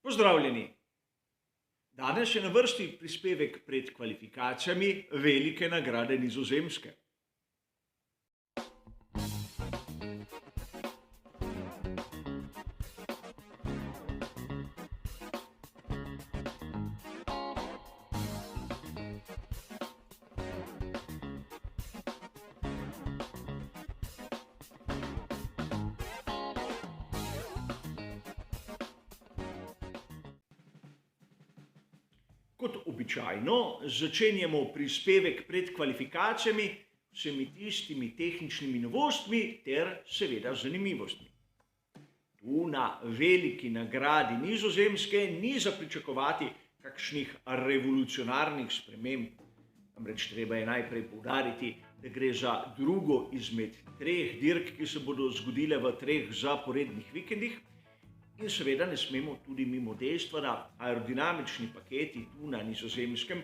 Pozdravljeni! Danes je na vrsti prispevek pred kvalifikacijami velike nagrade Nizozemske. Kot običajno začenjamo prispevek pred kvalifikacijami vsemi tistimi tehničnimi novostmi ter seveda zanimivostmi. Tu na veliki nagradi Nizozemske ni za pričakovati kakšnih revolucionarnih sprememb. Namreč treba je najprej poudariti, da gre za drugo izmed treh dirk, ki se bodo zgodile v treh zaporednih vikendih. In seveda ne smemo tudi mimo dejstva, da aerodinamični paketi tu na Nizozemskem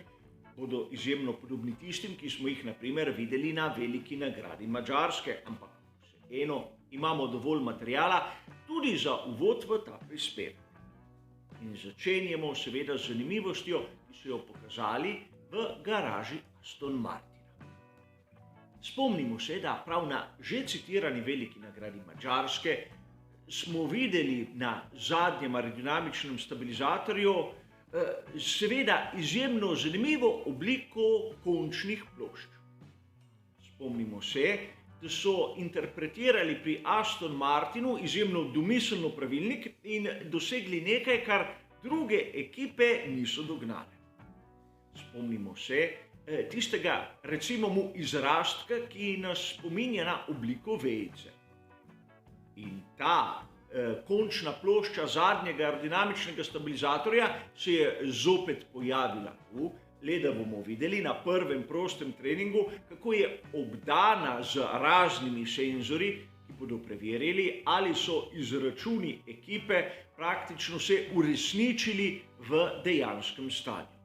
bodo izjemno podobni tistim, ki smo jih na primer videli na veliki nagradi Madžarske, ampak vseeno imamo dovolj materijala tudi za uvod v ta prispevek. In začenjamo seveda z zanimivostjo, ki so jo pokazali v garaži Aston Martina. Spomnimo se, da prav na že citirani veliki nagradi Madžarske smo videli na zadnjem aerodinamičnem stabilizatorju seveda izjemno zanimivo obliko končnih plošč. Spomnimo se, da so interpretirali pri Aston Martinu izjemno domiselno pravilnik in dosegli nekaj, kar druge ekipe niso dognale. Spomnimo se tistega, recimo mu izrastka, ki nas spominja na obliko vejice. In ta končna plošča zadnjega aerodinamičnega stabilizatorja se je zopet pojavila tu, le da bomo videli na prvem prostem treningu, kako je obdana z raznimi senzorji, ki bodo preverili, ali so izračuni ekipe praktično se uresničili v dejanskem stanju.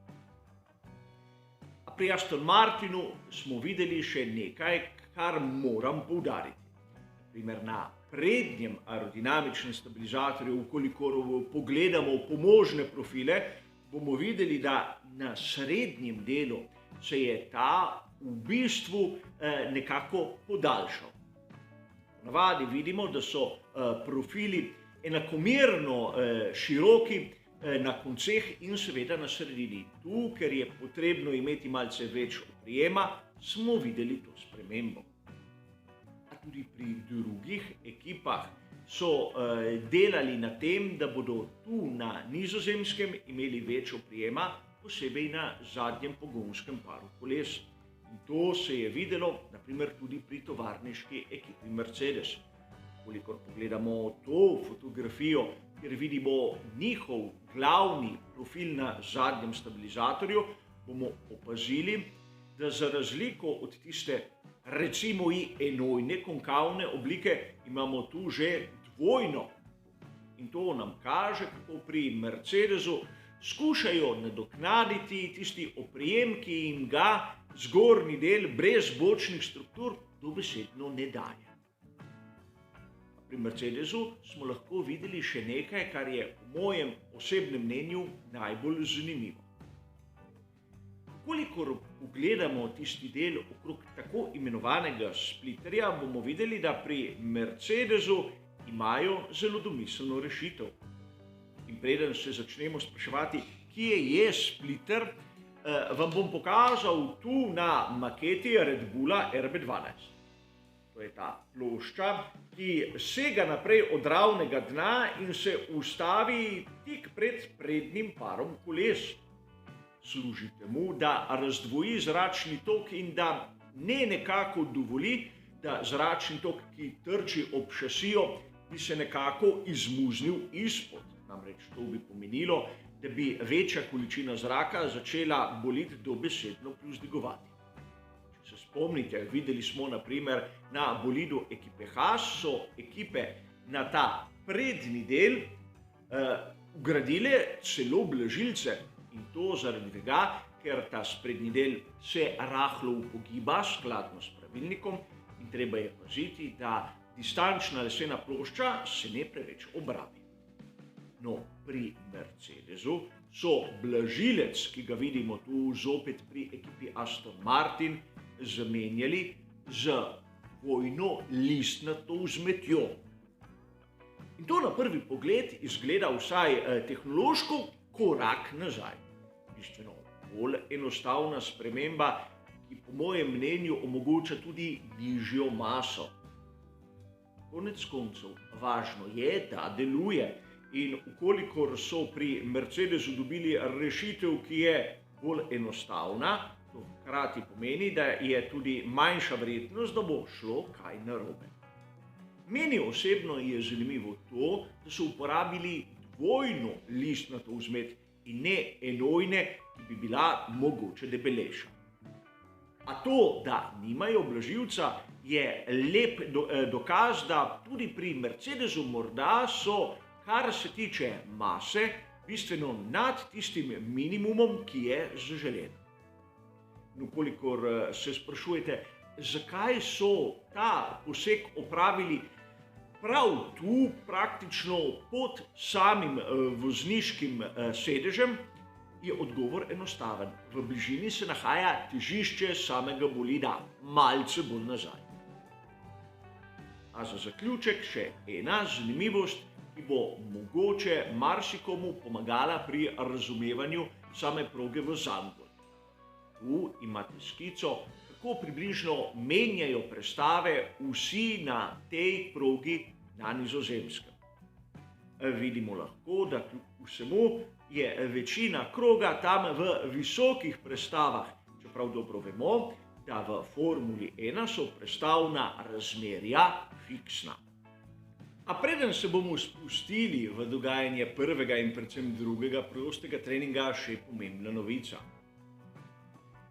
A pri Aston Martinu smo videli še nekaj, kar moram poudariti. Naprimer na prednjem aerodinamičnem stabilizatorju, ukolikor pogledamo pomožne profile, bomo videli, da na srednjem delu se je ta v bistvu nekako podaljšal. Ponavadi vidimo, da so profili enakomerno široki na konceh in seveda na sredini. Tu, ker je potrebno imeti malce več oprijema, smo videli to spremembo. Tudi pri drugih ekipah so delali na tem, da bodo tu na Nizozemskem imeli več oprijema, posebej na zadnjem pogonskem paru koles. In to se je videlo naprimer tudi pri tovarniški ekipi Mercedes. Kolikor pogledamo to fotografijo, kjer vidimo njihov glavni profil na zadnjem stabilizatorju, bomo opazili, da za razliko od tiste recimo i enojne konkavne oblike imamo tu že dvojno. In to nam kaže, kako pri Mercedesu skušajo nadoknaditi tisti oprijem, ki jim ga zgornji del brez bočnih struktur dobesedno ne daje. Pri Mercedesu smo lahko videli še nekaj, kar je v mojem osebnem mnenju najbolj zanimivo. Kolikor pogledamo tisti del okrog tako imenovanega splitterja, bomo videli, da pri Mercedesu imajo zelo domiselno rešitev. In preden se začnemo spraševati, kje je splitter, vam bom pokazal tu na maketi Red Bulla RB12. To je ta plošča, ki sega naprej od ravnega dna in se ustavi tik pred prednjim parom koles. Služi temu, da razdvoji zračni tok in da ne nekako dovoli, da zračni tok, ki trči ob šasijo, bi se nekako izmuznil izpod. Namreč to bi pomenilo, da bi večja količina zraka začela bolid dobesedno povzdigovati. Če se spomnite, videli smo na primer na bolidu ekipe Haas, so ekipe na ta prednji del vgradile celo blažilce. In to zaradi tega, ker ta sprednji del se rahlo upogiba skladno s pravilnikom in treba je paziti, da distančna lesena plošča se ne preveč obrabi. No, pri Mercedesu Mercedesu so blažilec, ki ga vidimo tu zopet pri ekipi Aston Martin, zamenjali z dvojno listnato vzmetjo. In to na prvi pogled izgleda vsaj tehnološko korak nazaj. Bistveno bolj enostavna sprememba, ki po mojem mnenju omogoča tudi nižjo maso. Konec koncev, važno je, da deluje. In ukolikor so pri Mercedesu dobili rešitev, ki je bolj enostavna, to hkrati pomeni, da je tudi manjša verjetnost, da bo šlo kaj narobe. Meni osebno je zanimivo to, da so uporabili dvojno listnato vzmet in ne enojne, ki bi bila mogoče debelejša. A to, da nimajo blažilca, je lep dokaz, da tudi pri Mercedesu morda so, kar se tiče mase, bistveno nad tistim minimumom, ki je zaželen. Ukolikor se sprašujete, zakaj so ta poseg opravili prav tu, praktično pod samim vozniškim sedežem, je odgovor enostaven. V bližini se nahaja težišče samega bolida, malce bolj nazaj. A za zaključek še ena zanimivost, ki bo mogoče marsikomu pomagala pri razumevanju same proge v Zandvoortu. Tu imate skico, kako približno menjajo prestave vsi na tej progi na Nizozemskem. Vidimo lahko, da kljub vsemu je večina kroga tam v visokih prestavah, čeprav dobro vemo, da v Formuli 1 so prestavna razmerja fiksna. A preden se bomo spustili v dogajanje prvega in predvsem drugega prostega treninga, še pomembna novica.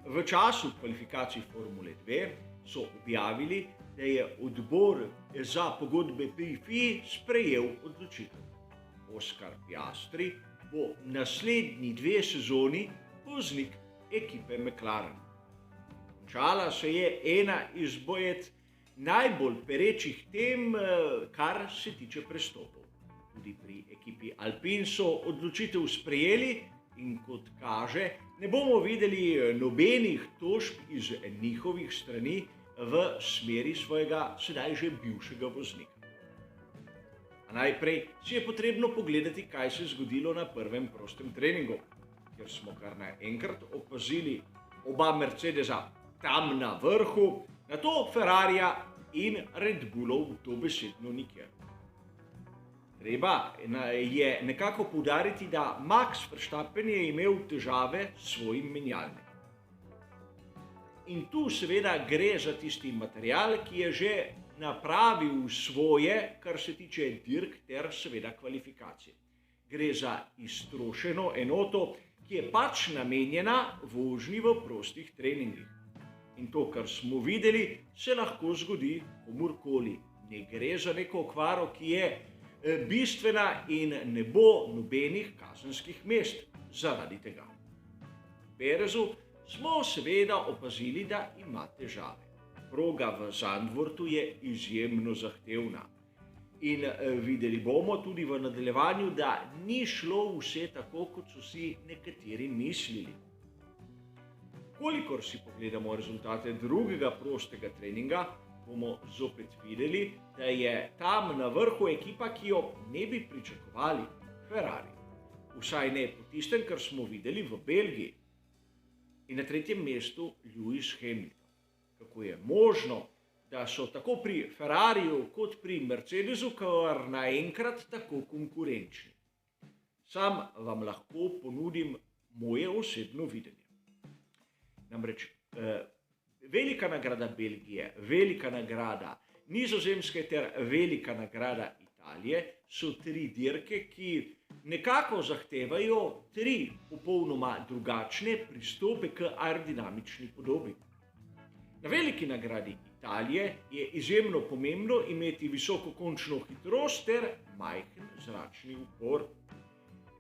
V času kvalifikacij Formule 2 so objavili, da je odbor za pogodbe pri FIA sprejel odločitev. Oscar Piastri bo naslednji 2 sezoni voznik ekipe McLaren. Končala se je ena izmed najbolj perečih tem, kar se tiče prestopov. Tudi pri ekipi Alpine so odločitev sprejeli in kot kaže, ne bomo videli nobenih tožb iz njihovih strani v smeri svojega sedaj že bivšega voznika. A najprej si je potrebno pogledati, kaj se je zgodilo na prvem prostem treningu, kjer smo kar naenkrat opazili oba Mercedesa tam na vrhu, nato Ferrarija in Red Bullov dobesedno nikjer. Treba je nekako poudariti, da Max Verstappen je imel težave s svojim menjalnikom. In tu seveda gre za tisti material, ki je že napravil svoje, kar se tiče dirk ter seveda kvalifikacije. Gre za iztrošeno enoto, ki je pač namenjena vožnji v prostih treningih. In to, kar smo videli, se lahko zgodi komurkoli. Ne gre za neko okvaro, ki je bistvena in ne bo nobenih kazenskih mest zaradi tega. Perezu smo seveda opazili, da ima težave. Proga v Zandvoortu je izjemno zahtevna. In videli bomo tudi v nadaljevanju, da ni šlo vse tako, kot so si nekateri mislili. Kolikor si pogledamo rezultate drugega prostega treninga, bomo zopet videli, da je tam na vrhu ekipa, ki jo ne bi pričakovali, Ferrari. Vsaj ne po tistem, kar smo videli v Belgiji. In na 3. mestu Lewis Hamilton. Kako je možno, da so tako pri Ferrariju kot pri Mercedesu kar naenkrat tako konkurenčni? Sam vam lahko ponudim moje osebno videnje. Namreč velika nagrada Belgije, velika nagrada Nizozemske ter velika nagrada Italije so 3 dirke, ki nekako zahtevajo 3 popolnoma drugačne pristope k aerodinamični podobi. Na veliki nagradi Italije je izjemno pomembno imeti visoko končno hitrost ter majhen zračni upor.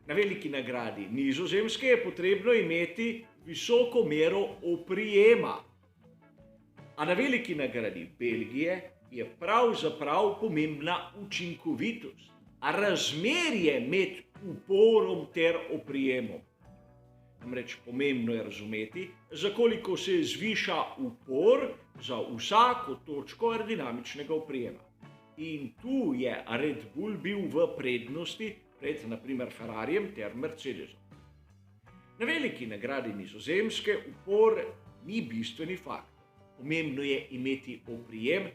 Na veliki nagradi Nizozemske je potrebno imeti visoko mero oprijema. A na veliki nagradi Belgije je pravzaprav pomembna učinkovitost. A razmerje med uporom ter oprijemom. Namreč pomembno je razumeti, za koliko se zviša upor za vsako točko aerodinamičnega oprijema. In tu je Red Bull bil v prednosti pred naprimer Ferrarijem ter Mercedesom. Na veliki nagradi Nizozemske upor ni bistveni faktor. Pomembno je imeti oprijem,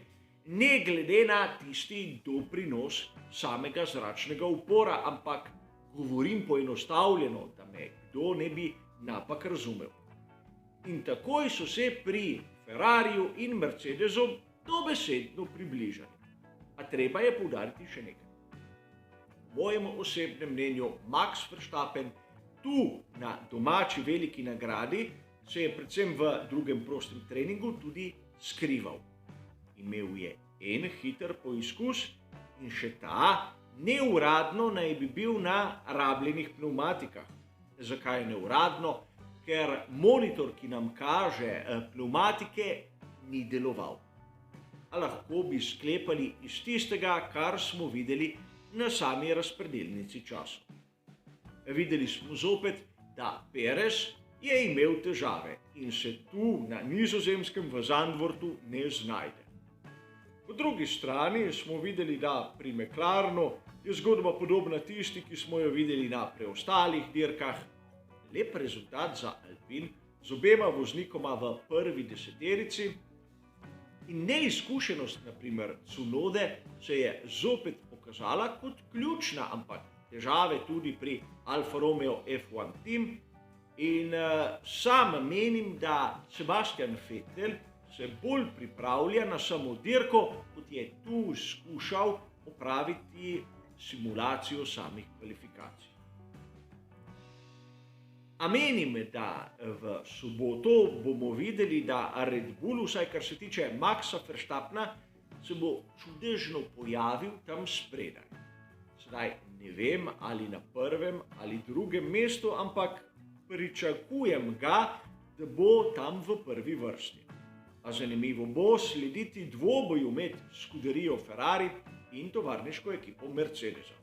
ne glede na tisti doprinos samega zračnega upora, ampak govorim poenostavljeno, da me kdo ne bi napak razumel. In takoj so se pri Ferrariju in Mercedesu dobesedno približali. A treba je poudariti še nekaj. Po mojem osebnem mnenju Max Verstappen tu na domači veliki nagradi se je predvsem v drugem prostem treningu tudi skrival. Imel je en hiter poizkus in še ta neuradno naj bi bil na rabljenih pneumatikah. Zakaj neuradno? Ker monitor, ki nam kaže pneumatike, ni deloval. A lahko bi sklepali iz tistega, kar smo videli na sami razpredelnici časov. Videli smo zopet, da Perez je imel težave in se tu na Nizozemskem v Zandvoortu ne znajde. Po drugi strani smo videli, da pri McLarenu je zgodba podobna tisti, ki smo jo videli na preostalih dirkah. Lep rezultat za Alpine z obema voznikoma v prvi deseterici in neizkušenost, naprimer Tsunode, se je zopet pokazala kot ključna, ampak težave tudi pri Alfa Romeo F1 Team. In sam menim, da Sebastian Vettel se bolj pripravlja na samo dirko, kot je tu skušal opraviti simulacijo samih kvalifikacij. A menim, da v soboto bomo videli, da Red Bull, vsaj kar se tiče Maxa Verstappena, se bo čudežno pojavil tam spredaj. Sedaj ne vem, ali na prvem ali drugem mestu, ampak pričakujem ga, da bo tam v prvi vrsti. A zanimivo bo slediti dvoboju med skuderijo Ferrari in tovarniško ekipo Mercedesa.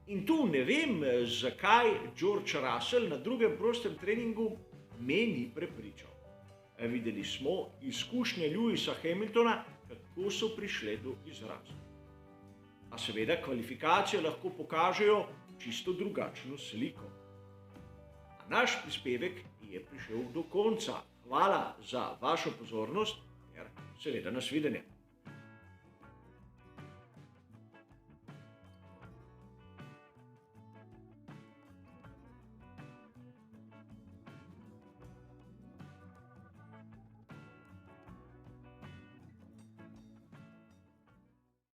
In tu ne vem, zakaj George Russell na drugem prostem treningu me ni prepričal. Videli smo izkušnje Lewisa Hamiltona, kako so prišle do izraza. A seveda kvalifikacije lahko pokažejo čisto drugačno sliko. A naš prispevek je prišel do konca. Hvala za vašo pozornost, ter seveda nasvidenje.